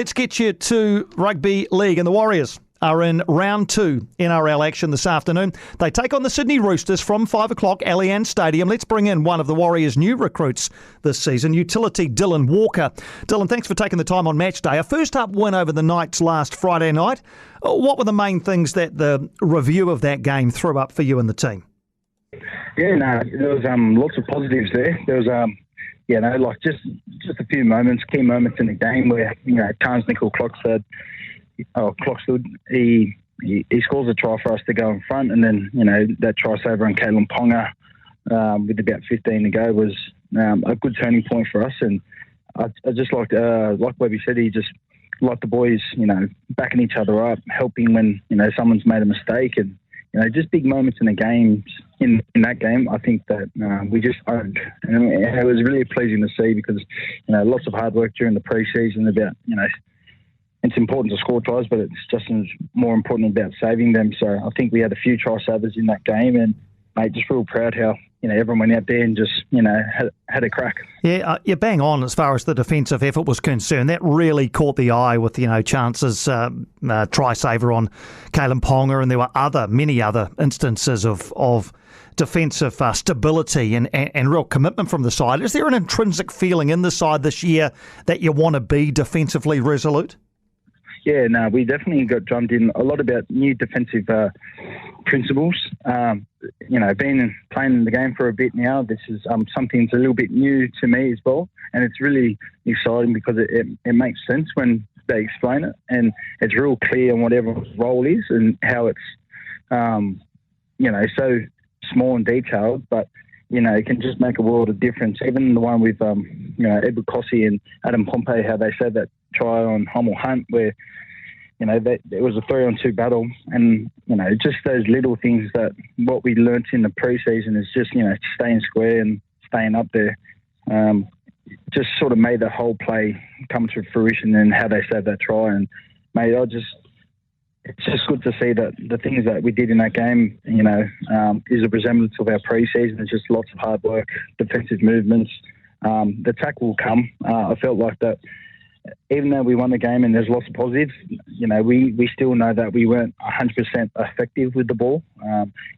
let's get you to Rugby League. And the Warriors are in round 2 NRL action this afternoon. They take on the Sydney Roosters from 5 o'clock, Allianz Stadium. Let's bring in one of the Warriors' new recruits this season, utility Dylan Walker. Dylan, thanks for taking the time on match day. A first-up win over the Knights last Friday night. What were the main things that the review of that game threw up for you and the team? Yeah, no, there was lots of positives there. There was just a few moments, key moments in the game where Carnes Nickel Clockstead, he scores a try for us to go in front, and then that try saver on Kalen Ponga with about 15 to go was a good turning point for us. And I just like Webby said, he just liked the boys, backing each other up, helping when someone's made a mistake, and just big moments in the games. In that game, I think that we just owned, and it was really pleasing to see because lots of hard work during the pre-season about it's important to score tries, but it's just as more important about saving them. So I think we had a few try savers in that game, and mate, just real proud how everyone went out there and just had a crack. Yeah, you're bang on as far as the defensive effort was concerned. That really caught the eye with chances, try saver on Kalen Ponga, and there were many other instances of defensive stability and real commitment from the side. Is there an intrinsic feeling in the side this year that you want to be defensively resolute? Yeah, no, we definitely got drummed in a lot about new defensive principles. Being playing the game for a bit now, this is something that's a little bit new to me as well, and it's really exciting because it makes sense when they explain it, and it's real clear on what everyone's role is and how it's so small and detailed, but it can just make a world of difference. Even the one with Edward Cossey and Adam Pompey, how they said that try on Hummel Hunt where it was a 3-on-2 battle, and just those little things that what we learnt in the pre-season is just staying square and staying up there. Just sort of made the whole play come to fruition and how they saved that try. And mate, it's just good to see that the things that we did in that game, is a resemblance of our pre-season. It's just lots of hard work, defensive movements. The attack will come. I felt like that. Even though we won the game and there's lots of positives, we still know that we weren't 100% effective with the ball.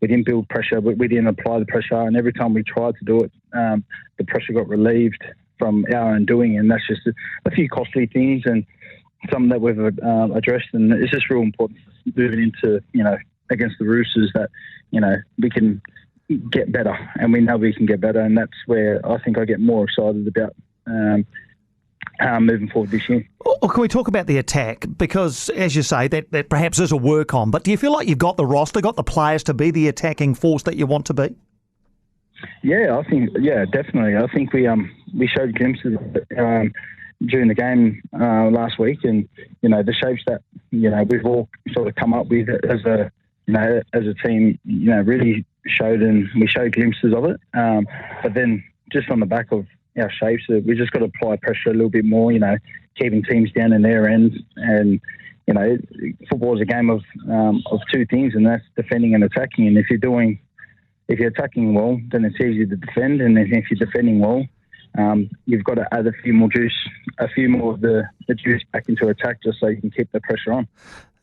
We didn't build pressure, but we didn't apply the pressure. And every time we tried to do it, the pressure got relieved from our own doing. And that's just a few costly things and some that we've addressed. And it's just real important moving into, against the Roosters that, we can get better. And we know we can get better. And that's where I think I get more excited about moving forward this year. Well, can we talk about the attack? Because, as you say, that perhaps is a work on. But do you feel like you've got the roster, got the players to be the attacking force that you want to be? Yeah, definitely. I think we showed glimpses during the game last week, and the shapes that we've all sort of come up with as a team, really showed, and we showed glimpses of it. But then just on the back of our shapes, we just got to apply pressure a little bit more, keeping teams down in their ends. And, football is a game of two things, and that's defending and attacking. And if you're attacking well, then it's easy to defend. And then if you're defending well, you've got to add a few more of the juice back into attack just so you can keep the pressure on.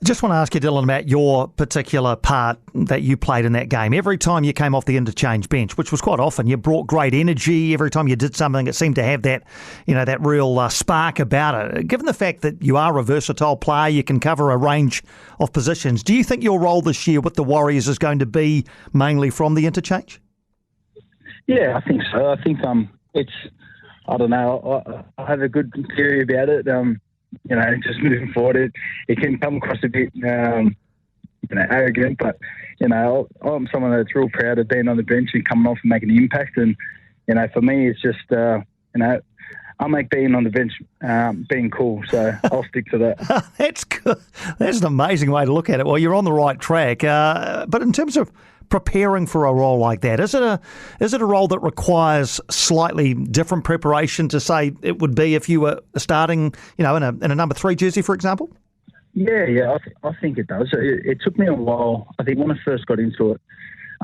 Just want to ask you, Dylan, about your particular part that you played in that game. Every time you came off the interchange bench, which was quite often, you brought great energy. Every time you did something, it seemed to have that, that real spark about it. Given the fact that you are a versatile player, you can cover a range of positions. Do you think your role this year with the Warriors is going to be mainly from the interchange? Yeah, I think so. I think I don't know. I have a good theory about it. Just moving forward, it can come across a bit, arrogant, but, I'm someone that's real proud of being on the bench and coming off and making an impact. And, for me, it's just, I make being on the bench being cool, so I'll stick to that. That's good. That's an amazing way to look at it. Well, you're on the right track. But in terms of preparing for a role like that, is it a role that requires slightly different preparation to say it would be if you were starting, in a number 3 jersey, for example? Yeah, I think it does. It took me a while. I think when I first got into it,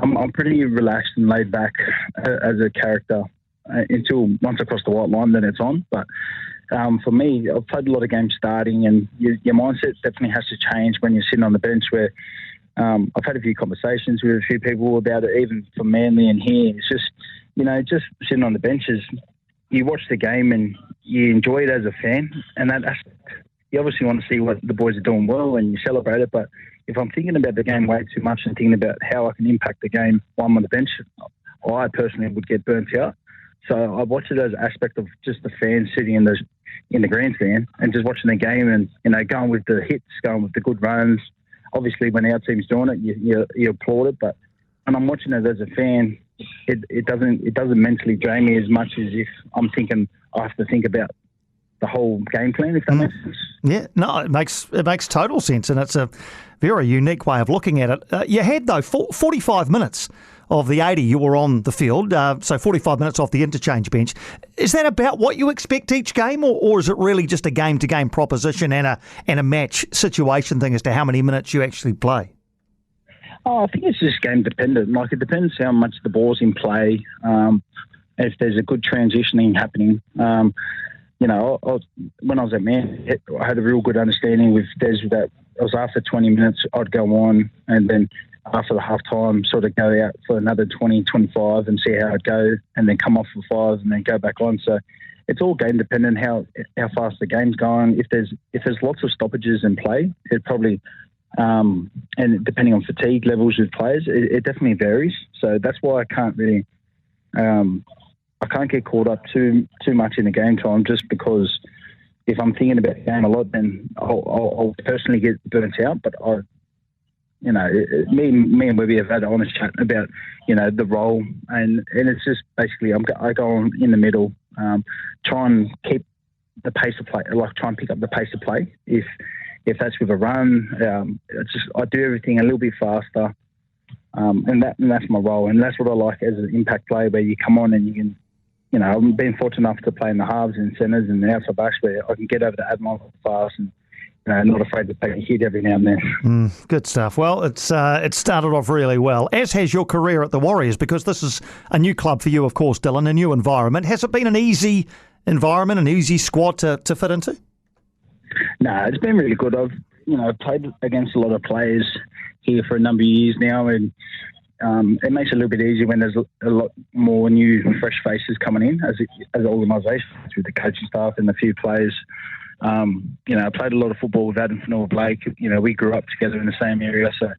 I'm pretty relaxed and laid back as a character until once I cross the white line, then it's on. But for me, I've played a lot of games starting, and your mindset definitely has to change when you're sitting on the bench. Where I've had a few conversations with a few people about it, even for Manly and here. It's just, just sitting on the benches, you watch the game and you enjoy it as a fan, and that aspect, you obviously want to see what the boys are doing well and you celebrate it. But if I'm thinking about the game way too much and thinking about how I can impact the game while I'm on the bench, I personally would get burnt out. So I watch it as an aspect of just the fans sitting in the grandstand and just watching the game and, going with the hits, going with the good runs. Obviously, when our team's doing it, you applaud it. But when I'm watching it as a fan, it doesn't mentally drain me as much as if I'm thinking I have to think about the whole game plan, if that makes sense. Yeah, no, it makes total sense, and it's a very unique way of looking at it. You had, though, 45 minutes of the 80 you were on the field, so 45 minutes off the interchange bench. Is that about what you expect each game, or is it really just a game-to-game proposition and a match situation thing as to how many minutes you actually play? Oh, I think it's just game dependent. Like, it depends how much the ball's in play, if there's a good transitioning happening. When I was at Man, I had a real good understanding with Des that it was after 20 minutes I'd go on, and then after the half time sort of go out for another 20, 25 and see how it go, and then come off for 5 and then go back on. So it's all game dependent how fast the game's going. If there's lots of stoppages in play, it probably and depending on fatigue levels with players, it definitely varies. So that's why I can't really I can't get caught up too much in the game time, just because if I'm thinking about the game a lot, then I'll personally get burnt out. But me and Webby have had an honest chat about the role, and it's just basically I go on in the middle, try and keep the pace of play, like try and pick up the pace of play. If that's with a run, I do everything a little bit faster, and that's my role, and that's what I like as an impact player, where you come on and you can. I've been fortunate enough to play in the halves and centres and the outside backs where I can get over the Admiral fast and not afraid to take a hit every now and then. Good stuff. Well, it started off really well, as has your career at the Warriors, because this is a new club for you, of course, Dylan, a new environment. Has it been an easy environment, an easy squad to fit into? No, it's been really good. I've played against a lot of players here for a number of years now, and it makes it a little bit easier when there's a lot more new, fresh faces coming in as an organisation with the coaching staff and a few players. I played a lot of football with Adam Fanua Blake. We grew up together in the same area, so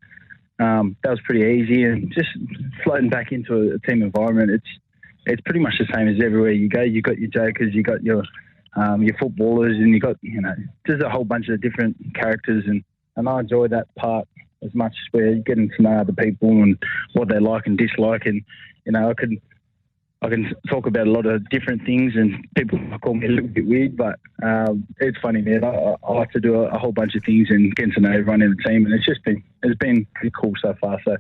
that was pretty easy. And just floating back into a team environment, it's pretty much the same as everywhere you go. You got your jokers, you got your footballers, and you got just a whole bunch of different characters, and I enjoy that part as much, where you're getting to know other people and what they like and dislike. And, I can talk about a lot of different things, and people call me a little bit weird, but it's funny, man. I like to do a whole bunch of things and getting to know everyone in the team, and it's been pretty cool so far. So,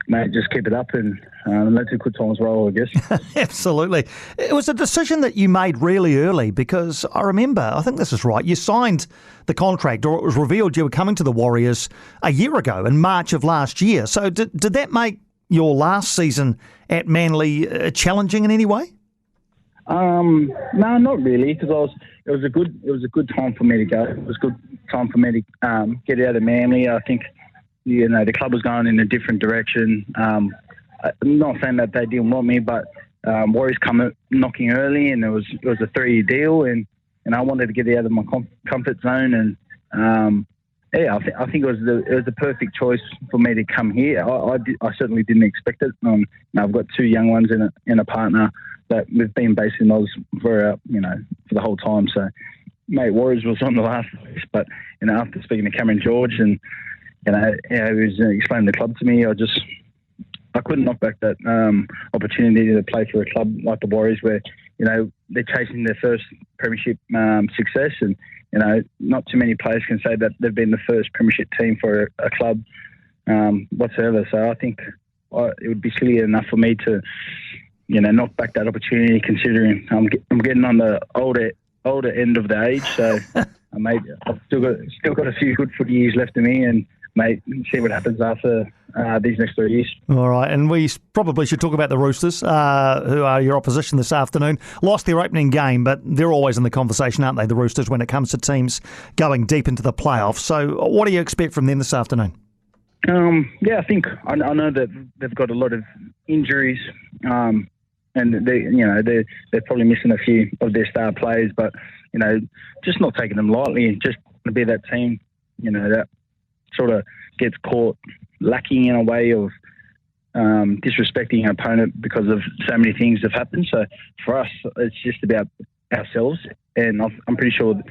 mate, just keep it up and let the good times roll, I guess. Absolutely. It was a decision that you made really early, because I remember, I think this is right, you signed the contract, or it was revealed you were coming to the Warriors a year ago in March of last year. So did that make your last season at Manly challenging in any way? No, not really, because it was a good time for me to go. It was a good time for me to get out of Manly. I think the club was going in a different direction. I'm not saying that they didn't want me, but Warriors come knocking early, and it was a 3-year deal, and I wanted to get out of my comfort zone, and I think it was the perfect choice for me to come here. I certainly didn't expect it. I've got 2 young ones and a partner that we've been based in Oz for the whole time. So, mate, Warriors was on the last list, but after speaking to Cameron George and he was explaining the club to me, I couldn't knock back that opportunity to play for a club like the Warriors, where they're chasing their first premiership success, and not too many players can say that they've been the first premiership team for a club whatsoever. So I think it would be silly enough for me to knock back that opportunity, considering I'm getting on the older end of the age. So I've still got a few good footy years left in me, and mate, see what happens after these next 3 years. All right, and we probably should talk about the Roosters, who are your opposition this afternoon. Lost their opening game, but they're always in the conversation, aren't they, the Roosters, when it comes to teams going deep into the playoffs. So what do you expect from them this afternoon? Yeah, I think I know that they've got a lot of injuries, and they're probably missing a few of their star players, but just not taking them lightly, and just to be that team, that sort of gets caught lacking in a way of disrespecting our opponent because of so many things have happened. So for us, it's just about ourselves, and I'm pretty sure,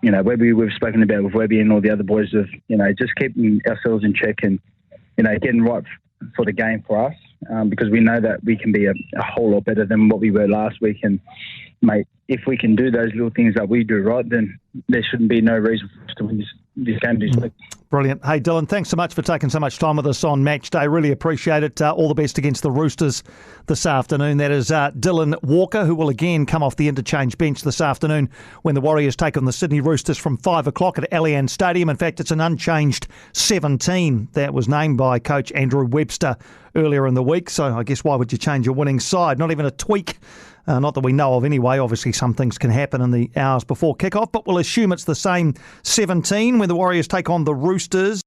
Webby, we've spoken about with Webby and all the other boys of, just keeping ourselves in check and, getting right for the game for us, because we know that we can be a whole lot better than what we were last week. And, mate, if we can do those little things that we do right, then there shouldn't be no reason for us to win this game this week. Brilliant. Hey, Dylan, thanks so much for taking so much time with us on Match Day. Really appreciate it. All the best against the Roosters this afternoon. That is Dylan Walker, who will again come off the interchange bench this afternoon when the Warriors take on the Sydney Roosters from 5 o'clock at Allianz Stadium. In fact, it's an unchanged 17 that was named by coach Andrew Webster earlier in the week. So I guess why would you change your winning side? Not even a tweak. Not that we know of anyway. Obviously, some things can happen in the hours before kickoff, but we'll assume it's the same 17 when the Warriors take on the Roosters.